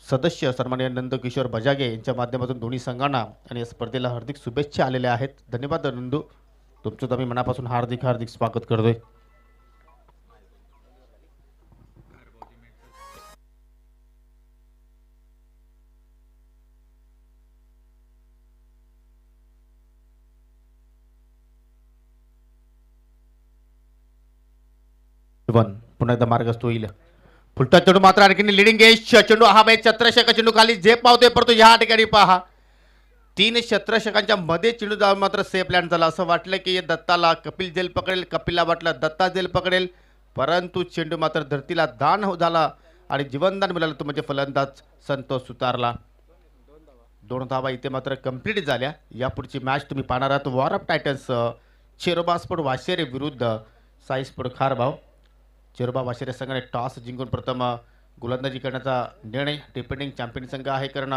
सदस्य सन्माननीय नंदकिशोर बजागे यांच्या माध्यमातून दोन्ही संघांना आणि या स्पर्धेला हार्दिक शुभेच्छा आलेल्या आहेत. धन्यवाद नंदू, तुमचं आम्ही मनापासून हार्दिक हार्दिक स्वागत करतोय. पुन्हा एकदा मार्गस्थ होईल. फुलटा चेंडू मात्र आणखी लिडिंग एज चेंडू हा बाई छत्रशक चेंडू खाली झेप पावतोय, परंतु ह्या ठिकाणी पहा 3 छत्रशकांच्या मध्ये चेंडू जाऊन मात्र सेफ लँड झाला. असं वाटलं की दत्ताला कपिल जेल पकडेल, कपिलला वाटलं दत्ता जेल पकडेल, परंतु चेंडू मात्र धरतीला दान झाला आणि जीवनदान मिळालं तो म्हणजे फलंदाज संतोष सुतारला. 2 धावा इथे मात्र कंप्लीट झाल्या. यापुढची मॅच तुम्ही पाहणार आहात war of titans Cheroba sport Washere विरुद्ध साई स्पोर्ट खारबाव. चेरोबा वाशेरे संघाने टॉस जिंकून प्रथम गोलंदाजी करण्याचा निर्णय. डिपेंडिंग चॅम्पियन संघ आहे, कारण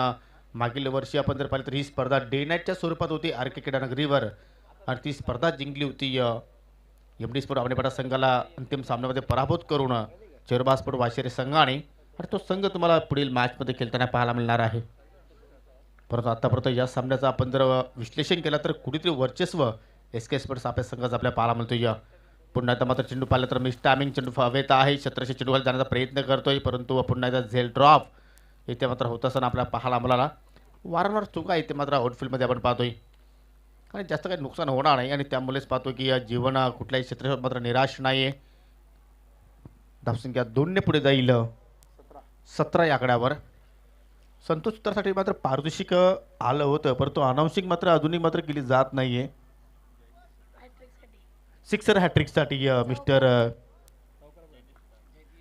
मागील वर्षी आपण जर पाहिलं तर ही स्पर्धा डे नाईटच्या स्वरूपात होती आर के क्रीडा नगरीवर आणि ती स्पर्धा जिंकली होती एम डी स्पोर्ट आवनेपाडा संघाला अंतिम सामन्यामध्ये पराभूत करून चेरोबा स्पोर्ट वाशेरे संघाने. आणि तो संघ तुम्हाला पुढील मॅचमध्ये खेळताना पाहायला मिळणार आहे. परंतु आतापर्यंत या सामन्याचं आपण जर विश्लेषण केलं तर कुठेतरी वर्चस्व एस के स्पोर्ट्स आपल्या संघाचा आपल्याला पाहायला मिळतो. पुन्हा एकदा मात्र चेंडू पाहिलं तर मिस टायमिंग चेंडू हवेत आहे. छत्रशे चेंडू खाली जाण्याचा प्रयत्न करतोय, परंतु पुन्हा एकदा झेल ड्रॉप इथे मात्र होत असताना आपल्याला पाहायला मिळाला. वारंवार चुका इथे मात्र आउटफील्डमध्ये आपण पाहतोय आणि जास्त काही नुकसान होणार नाही आणि त्यामुळेच पाहतो की या जीवन कुठल्याही क्षेत्रात मात्र निराश नाही आहे. धावसंख्या 2ने पुढे जाईल 17 या आकड्यावर. संतोष सुतारसाठी मात्र पारितोषिक आलं होतं, परंतु अनाउन्सिंग मात्र अजूनही मात्र केली जात नाही आहे. सिक्सर हॅट्रिकसाठी मिस्टर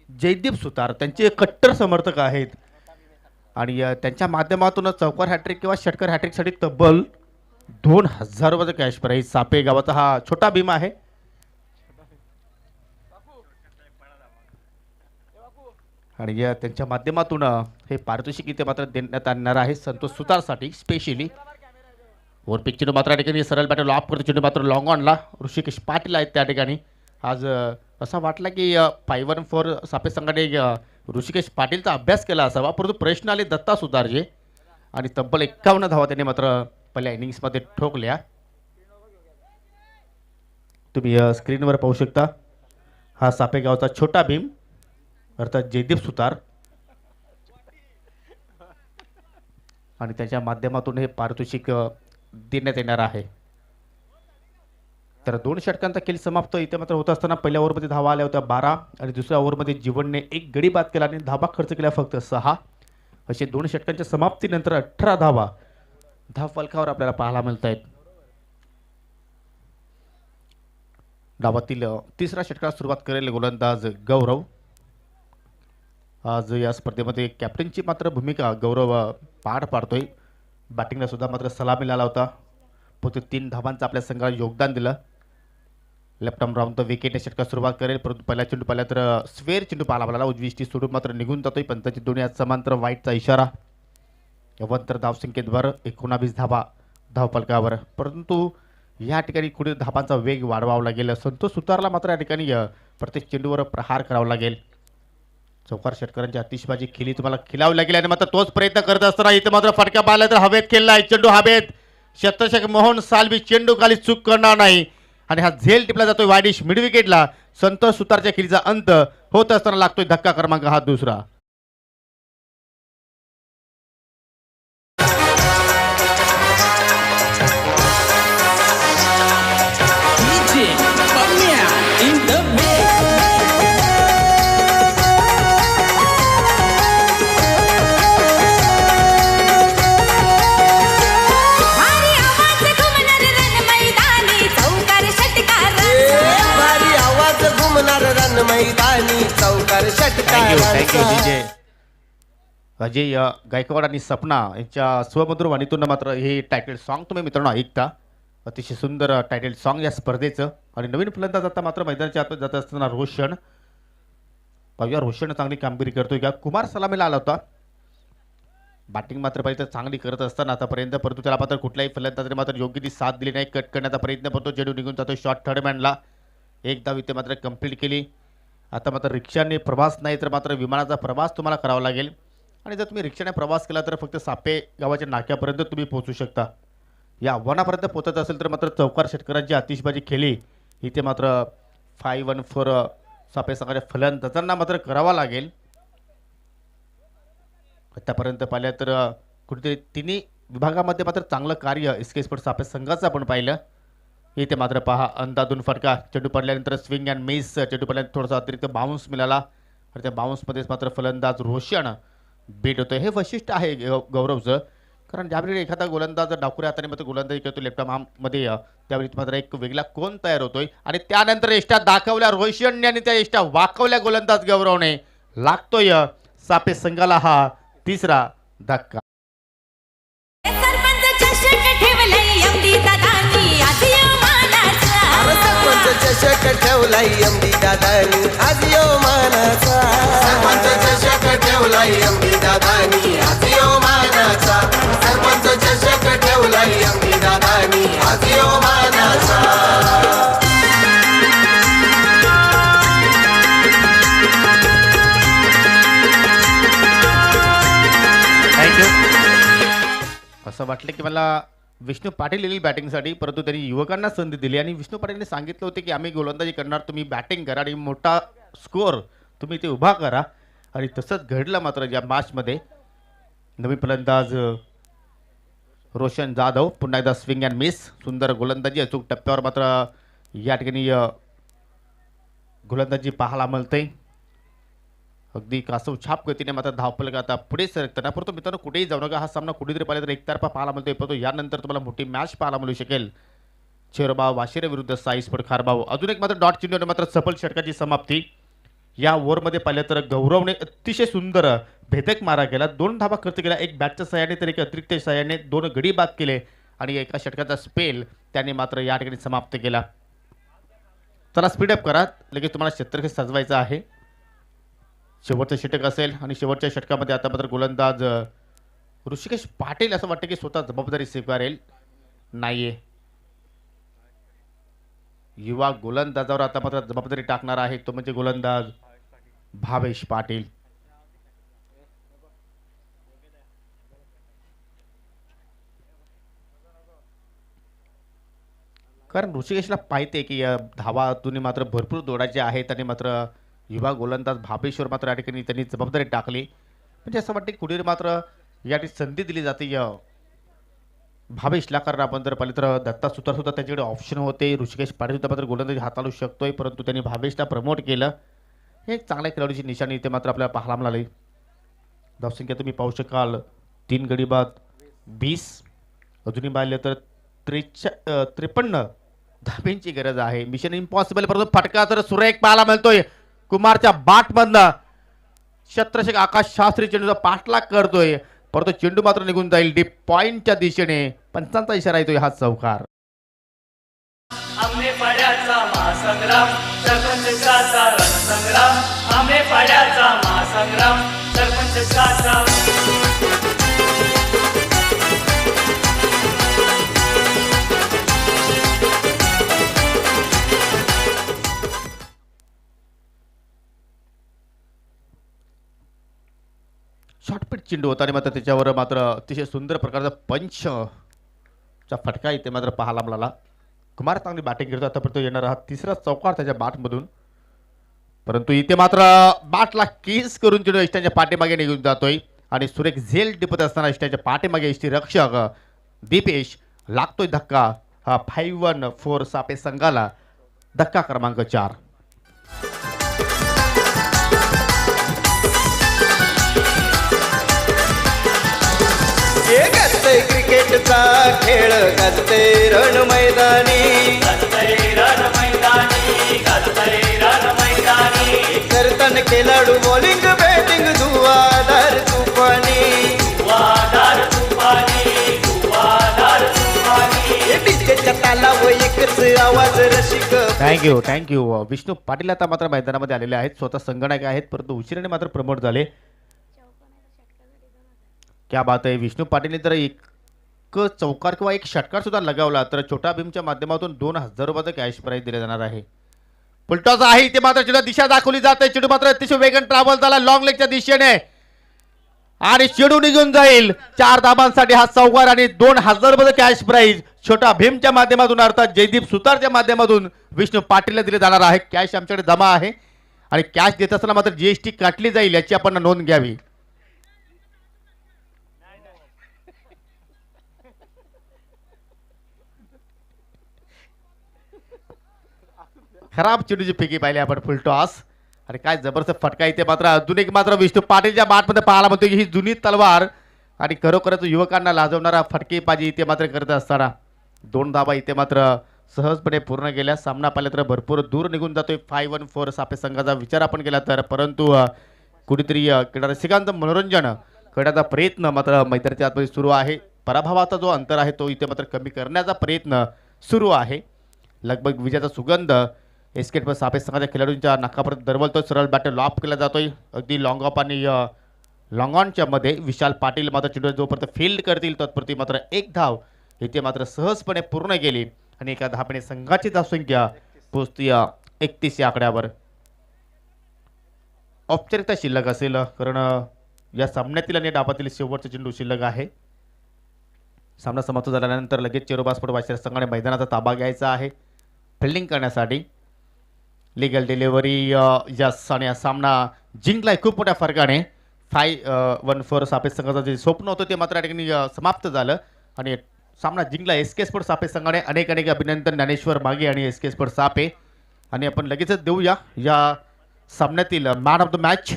जयदीप सुतार त्यांचे कट्टर समर्थक आहेत आणि त्यांच्या माध्यमातून चौकार हॅट्रिक किंवा षटकार हॅट्रिकसाठी तब्बल 2000 रुपयाचा कॅश प्राईज. सापे गावाचा हा छोटा भीम आहे आणि त्यांच्या माध्यमातून हे पारितोषिक इथे मात्र देण्यात आणणार आहे संतोष सुतारसाठी स्पेशली. वर पिच चेंडू मात्र ठिकाणी सरळ बॅटर लॉप करतो, चेंडू मात्र लॉंग ऑनला ऋषिकेश पाटील आहेत त्या ठिकाणी. आज असा वाटला की 5-1-4 सापे संघाने ऋषिकेश पाटीलचा अभ्यास केला असावा, परंतु प्रश्न आले दत्ता सुतारचे आणि तब्बल 51 धावा त्यांनी मात्र पहिल्या इनिंग्समध्ये ठोकल्या. तुम्ही स्क्रीनवर पाहू शकता हा सापे गावचा छोटा भीम अर्थात जयदीप सुतार आणि त्याच्या माध्यमातून हे पारितोषिक देण्यात येणार आहे. तर 2 षटकांचा खेळ समाप्त इथे मात्र होत असताना पहिल्या ओव्हरमध्ये धावा आल्या होत्या 12 आणि दुसऱ्या ओव्हरमध्ये जीवनने 1 गडी बाद केला आणि धावा खर्च केल्या फक्त 6. असे 2 षटकांच्या समाप्तीनंतर 18 धावा धाव फलकावर आपल्याला पाहायला मिळत आहेत. डावातील तिसऱ्या षटकाला सुरुवात करेल गोलंदाज गौरव. आज या स्पर्धेमध्ये कॅप्टनची मात्र भूमिका गौरव पार पाडतोय. बॅटिंगला सुद्धा मात्र सलामी मिळाला होता. फक्त 3 धावांचं आपल्या संघाला योगदान दिलं. Left arm round the wicket या षटकात सुरुवात करेल, परंतु पहिला चेंडू पाहिला तर स्वेअर चेंडू पाहायला मिळाला. उजवीष्टी सोडून मात्र निघून जातोय. पंचांची दोन्ही आज समांतर वाईटचा इशारा. यवंतर धावसंख्येवर 19 धावा धावफलकावर, परंतु या ठिकाणी कुठे धावांचा वेग वाढवावा लागेल. संतोष सुतारला मात्र या ठिकाणी प्रत्येक चेंडूवर प्रहार करावा लागेल. चौकार षटकारांची आतिषबाजी खेळी तुम्हाला खिलावी लागेल आणि मात्र तोच प्रयत्न करत असताना इथे मात्र फटका पाहिला तर हवेत खेळलाय. चेंडू हवेत. शतशक मोहन सालवी चेंडू खाली चूक करणार नाही आणि हा झेल टिपला जातोय वायडिश मिड विकेटला. संतोष सुतारच्या खेळीचा अंत होत असताना लागतोय धक्का क्रमांक हा दुसरा. भारी आवाज घुमणार रण मैदानी चौकार षटकार भारी आवाज घुमणार रण मैदानी चौकार षटकारांचा. अजय गायकवाड आणि सपना यांच्या स्वमधुर वाणीतून मात्र हे टायटल सॉन्ग तुम्ही मित्रांनो ऐकता. अतिशय सुंदर टायटल सॉन्ग या स्पर्धेचं. आणि नवीन फलंदाज आता मात्र मैदानाच्या आत जात असताना रोशन पाहूया. रोशन चांगली कामगिरी करतोय का. कुमार सलामीला आला होता. बॅटिंग मात्र पाहिजे तर चांगली करत असताना आतापर्यंत, परंतु त्याला मात्र कुठल्याही फलंदाजाने मात्र योग्य ती साथ दिली नाही. कट करण्याचा प्रयत्न करतो, चेंडू निघून जातो शॉर्ट थर्ड मॅनला. एक धाव इथे मात्र कंप्लीट केली. आता मात्र रिक्षाने प्रवास नाही तर मात्र विमानाचा प्रवास तुम्हाला करावा लागेल. आणि जर तुम्ही रिक्षाने प्रवास केला तर फक्त सापे गावाच्या नाक्यापर्यंत तुम्ही पोहोचू शकता. या आव्हानापर्यंत पोहोचत असेल तर मात्र चौकार षटकारांची आतिषबाजी खेळी इथे मात्र 5-1 फॉर सापे संघाच्या फलंदाजांना मात्र करावा लागेल. आतापर्यंत पाहिलं तर कुठेतरी तिन्ही विभागामध्ये मात्र चांगलं कार्य एसके स्पोर्ट्स सापे संघाचं आपण पाहिलं. इथे मात्र पहा अंदाधून फटका. चेंडू पडल्यानंतर स्विंग अँड मिस. चेंडू पडल्यानंतर थोडासा अतिरिक्त बाउन्स मिळाला आणि त्या बाउन्समध्येच मात्र फलंदाज रोशन बीट होतं. हे वैशिष्ट्य आहे गौरवचं, कारण ज्यावेळी एखादा गोलंदाज डाकुऱ्या हाताने मात्र गोलंदाजी करतो लेफ्ट आर्ममध्ये, त्यावेळी मात्र एक वेगळा कोण तयार होतोय. आणि त्यानंतर एष्ट्या दाखवल्या रोशनने आणि त्या एष्ट्या वाकवल्या गोलंदाज गौरवने. लागतोय सापे संघाला हा तिसरा धक्का. सरपंच चषक ठेवलंय एमडी दादांनी आज मानाचा. सरपंच चषक ठेवलाय एमडी दादानी आज यो मानाचा. सरपंच चषक ठेवलाय एमडी दादानी आज यो मानाचा. सरपंच चषक ठेवलाय एमडी दादानी आज यो मानाचा. थँक्यू. असं वाटलं की मला विष्णू पाटील येईल बॅटिंगसाठी, परंतु त्यांनी युवकांना संधी दिली आणि विष्णू पाटीलने सांगितलं होते की आम्ही गोलंदाजी करणार, तुम्ही बॅटिंग करा आणि मोठा स्कोअर तुम्ही ते उभा करा. आणि तसंच घडलं मात्र या मॅचमध्ये. नवीन फलंदाज रोशन जाधव पुन्हा एकदा स्विंग अँड मिस. सुंदर गोलंदाजी. अचूक टप्प्यावर मात्र या ठिकाणी गोलंदाजी पाहायला मिळते. अगदी कासव छाप गतीने मात्र धावफलक आता पुढे सरकताना, परंतु मित्रांनो कुठेही जाऊ नका. हा सामना कुठेतरी पाहिला तर एकतर्फा पाहायला मिळतोय, परंतु यानंतर तुम्हाला मोठी मॅच पाहायला मिळू शकेल. शेरबाव वाशिरे विरुद्ध साई स्पोर्ट खारबाव. अजून एक मात्र डॉट चिन्ह मात्र सफल षटकाची समाप्ती. या ओव्हरमध्ये पाहिलं तर गौरवने अतिशय सुंदर भेदक मारा केला. 2 धावा खर्च केला. एक बॅटच्या सहाय्याने तर एक अतिरिक्त सहाय्याने 2 गडी बाद केले आणि एका षटकाचा स्पेल त्याने मात्र या ठिकाणी समाप्त केला. चला स्पीडअप करा, लगेच तुम्हाला क्षेत्रफळ सजवायचं आहे. शेवटचं षटक असेल आणि शेवटच्या षटकामध्ये आता मात्र गोलंदाज ऋषिकेश पाटील असं वाटतं की स्वतः जबाबदारी स्वीकारेल. नाहीये, युवा गोलंदाजावर आता मात्र जबाबदारी टाकणार आहे, तो म्हणजे गोलंदाज भावेश पाटील. कारण ऋषिकेशला पाहिजे की धावा तुम्ही मात्र भरपूर दौडायचे आहेत आणि मात्र युवा गोलंदाज भावेशवर मात्र या ठिकाणी त्यांनी जबाबदारी टाकली. म्हणजे असं वाटतं की कुठे मात्र या ठिकाणी संधी दिली जाते भावेशला. कारण आपण जर पाहिलं तर दत्ता सुतार सुद्धा त्याच्याकडे ऑप्शन होते. ऋषिकेश पाटील सुद्धा मात्र गोलंदाजी हाताळू शकतोय, परंतु त्यांनी भावेशला प्रमोट केलं. हे एक चांगल्या खेळाडूची निशाणी इथे मात्र आपल्याला पाहायला मिळाली. धावसंख्या तुम्ही पाहू शकाल 3 गडी बाद 20. अजूनही पाहिलं तर 53 धाबींची गरज आहे. मिशन इम्पॉसिबल, परंतु फटका तर सुरेख पाहायला मिळतोय कुमारच्या बॅटमधनं. शत्रशेख आकाश शास्त्री चेंडूचा पाठलाग करतोय, परंतु चेंडू मात्र निघून जाईल डीप पॉइंटच्या दिशेने. पंचांचा इशारा येतोय हा चौकार. आम्ही पाड्याचा महासंग्राम सरपंचाचा रणसंग्राम आम्ही पाड्याचा महासंग्राम सरपंचाचा शॉर्टपिट चेंडू होता आणि मात्र त्याच्यावर मात्र अतिशय सुंदर प्रकारचा पंचचा फटका इथे मात्र पाहायला मिळाला. कुमार चांगली बॅटिंग करतो. आतापर्यंत येणारा हा तिसरा चौकार त्याच्या बॅटमधून, परंतु इथे मात्र बॅटला केस करून चेंडू इष्टांच्या पाठीमागे निघून जातोय आणि सुरेख झेल टिपत असताना इष्टांच्या पाठीमागे इष्टी रक्षक दीपेश लागतोय धक्का. हा 5-1 सापे संघाला धक्का क्रमांक 4. गाजतय क्रिकेटचा खेळ, गाजतय रण मैदानी, गाजतय रण मैदानी गाजतय रण मैदानी करतन खेळाडू बॉलिंग बॅटिंग धुवाधार तुफानी, वादार तुफानी डीजेच्या तालावर एकच आवाज रसिक. थँक्यू. विष्णू पाटील आता मात्र मैदानामध्ये आलेले आहेत. स्वतः संगणक आहेत, परंतु उशिराने मात्र प्रमोट झाले. क्या बात आहे. विष्णू पाटीलने तर एक चौकार किंवा एक षटकार सुद्धा लगावला तर छोटा भीमच्या माध्यमातून 2000 रुपयाचं कॅश प्राईज दिले जाणार आहे. पुलटॉचा आहे इथे मात्र चेंडू दिशा दाखवली जाते. चेंडू मात्र अतिशय वेगन ट्रॅव्हल झाला लॉंग लेगच्या दिशेने आणि चेंडू निघून जाईल. 4 धाबांसाठी हा चौकार आणि 2000 रुपयाचं कॅश प्राईज छोटा भीमच्या माध्यमातून अर्थात जयदीप सुतारच्या माध्यमातून विष्णू पाटीलला दिले जाणार आहे. कॅश आमच्याकडे जमा आहे आणि कॅश देत असताना मात्र जीएसटी काटली जाईल याची आपण नोंद घ्यावी. खराब चेंडूची फेकी पाहिली आपण फुल टॉस आणि काय जबरदस्त फटका इथे मात्र अजून एक मात्र विष्णू पाटीलच्या बॅटमध्ये पाहायला म्हणतो की ही जुनी तलवार आणि खरोखरच युवकांना लाजवणारा फटकेबाजी इथे मात्र करत असताना 2 धाबा इथे मात्र सहजपणे पूर्ण केल्या. सामना पाहिला तर भरपूर दूर निघून जातोय. 5-1 सापे संघाचा विचार आपण केला तर, परंतु कुठेतरी क्रीडा रसिकांचं मनोरंजन करण्याचा प्रयत्न मात्र मैदानाच्या आतमध्ये सुरू आहे. पराभवाचा जो अंतर आहे तो इथे मात्र कमी करण्याचा प्रयत्न सुरू आहे. लगभग विजयाचा सुगंध एस्केट पर सापे संघाच्या खेळाडूंच्या नाकापर्यंत दरवलतोय. सरळ बॅटर लॉप केला जातोय अगदी लॉंग ऑफ आणि लॉंग ऑनच्या मध्ये. विशाल पाटील मात्र चेंडू जोपर्यंत फील्ड करतील तत्प्रती मात्र 1 धाव इथे मात्र सहजपणे पूर्ण केली आणि एका धापणे संघाची धावसंख्या पोहोचती 31 या आकड्यावर. औपचारिकता शिल्लक असेल कारण या सामन्यातील आणि डावातील शेवटचा चेंडू शिल्लक आहे. सामना समाप्त झाल्यानंतर लगेच चेरोबास्फोट वाशिर संघाने मैदानाचा ताबा घ्यायचा आहे फिल्डिंग करण्यासाठी. लिगल डिलिव्हरी यस आणि हा सामना जिंकलाय खूप मोठ्या फरकाने. 5-1 सापे संघाचं जे स्वप्न होतं ते मात्र या ठिकाणी समाप्त झालं आणि सामना जिंकला एसके स्पोर्ट सापे संघाने. अनेक अभिनंदन ज्ञानेश्वर मागे आणि एसके स्पोर्ट सापे. आणि आपण लगेचच देऊया या सामन्यातील मॅन ऑफ द मॅच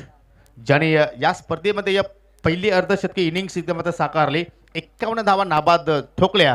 ज्याने या स्पर्धेमध्ये या पहिली अर्धशतकी इनिंग्स इथे मात्र साकारली. 51 धावा नाबाद ठोकल्या